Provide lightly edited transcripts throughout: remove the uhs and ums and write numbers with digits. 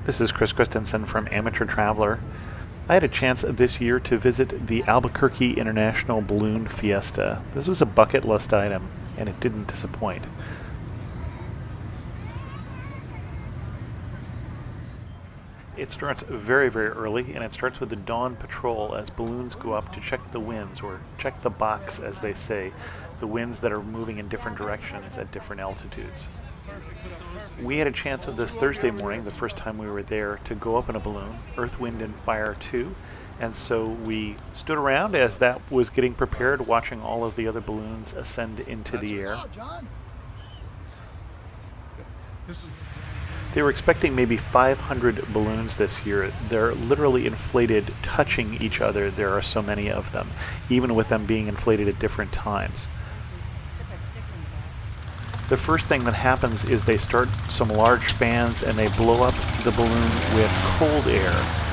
This is Chris Christensen from Amateur Traveler. I had a chance this year to visit the Albuquerque International Balloon Fiesta. This was a bucket list item, and it didn't disappoint. It starts very, very early, and it starts with the dawn patrol as balloons go up to check the winds, or check the box, as they say, the winds that are moving in different directions at different altitudes. We had a chance this Thursday morning, the first time we were there, to go up in a balloon, Earth, Wind, and Fire 2, and so we stood around as that was getting prepared, watching all of the other balloons ascend into the air. They were expecting maybe 500 balloons this year. They're literally inflated, touching each other. There are so many of them, even with them being inflated at different times. The first thing that happens is they start some large fans and they blow up the balloon with cold air.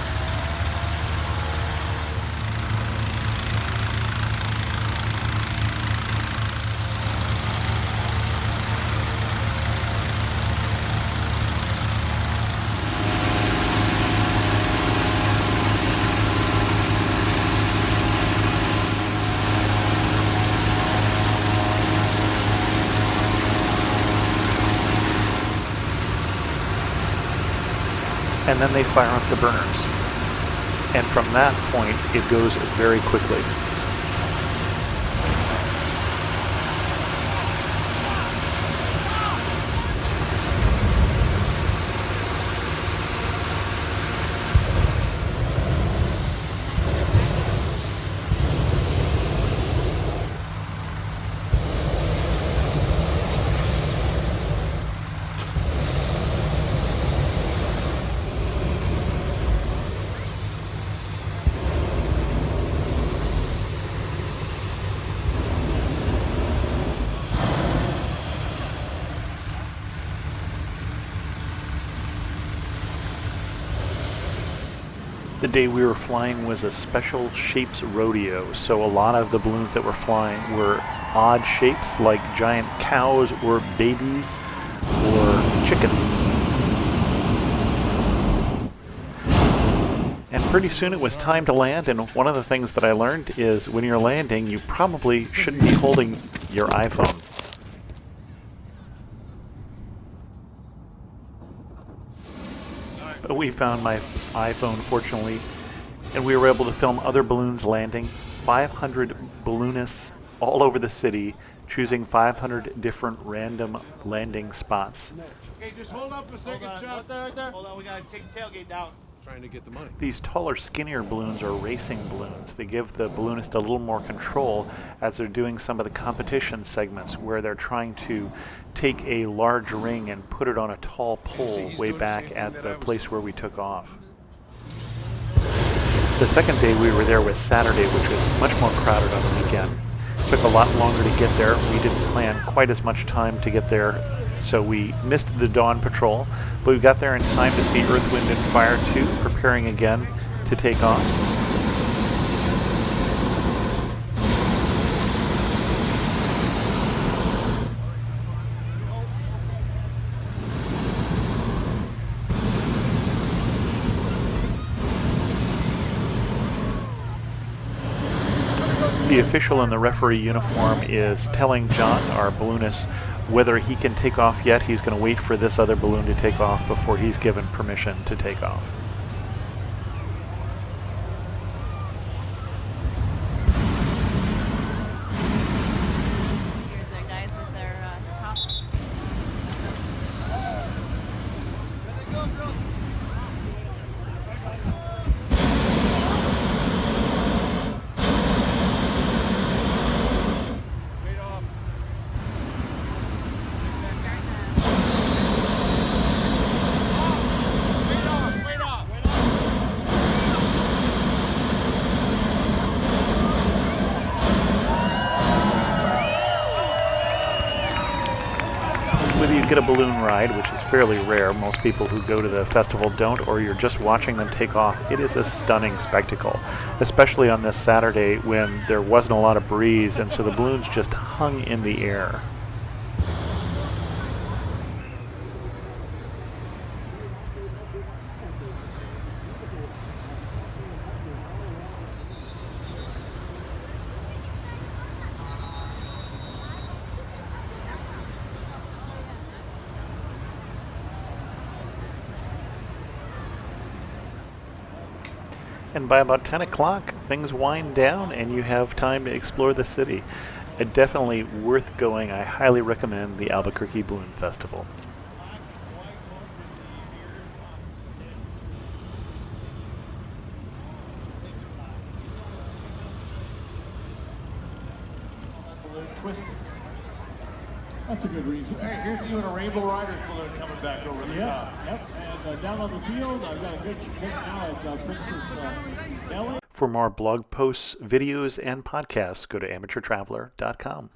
And then they fire up the burners. And from that point, it goes very quickly. The day we were flying was a special shapes rodeo, so a lot of the balloons that were flying were odd shapes, like giant cows or babies or chickens. And pretty soon it was time to land, and one of the things that I learned is when you're landing, you probably shouldn't be holding your iPhone. But we found my iPhone, fortunately, and we were able to film other balloons landing, 500 balloonists all over the city, choosing 500 different random landing spots. Okay, just hold up a second, Chuck. Right there. Hold on, we gotta take the tailgate down. Trying to get the money. These taller, skinnier balloons are racing balloons. They give the balloonist a little more control as they're doing some of the competition segments where they're trying to take a large ring and put it on a tall pole way back at the place where we took off. The second day we were there was Saturday, which was much more crowded on the weekend. It took a lot longer to get there. We didn't plan quite as much time to get there, so we missed the dawn patrol, but we got there in time to see Earth, Wind, and Fire 2 preparing again to take off. The official in the referee uniform is telling John, our balloonist, whether he can take off yet. He's going to wait for this other balloon to take off before he's given permission to take off. Here's their guys with their top. There they go, girls. Wait off. Wait off. Whether you get a balloon ride, which is fairly rare, most people who go to the festival don't, or you're just watching them take off, it is a stunning spectacle, especially on this Saturday when there wasn't a lot of breeze, and so the balloons just hung in the air. And by about 10 o'clock, things wind down and you have time to explore the city. Definitely worth going. I highly recommend the Albuquerque Balloon Festival. Twisted. That's a good reason. Hey, here's you in a Rainbow Riders balloon coming back over the top. Yep. And down on the field, I've got a good look now at Princess Nellie. For more blog posts, videos, and podcasts, go to amateurtraveler.com.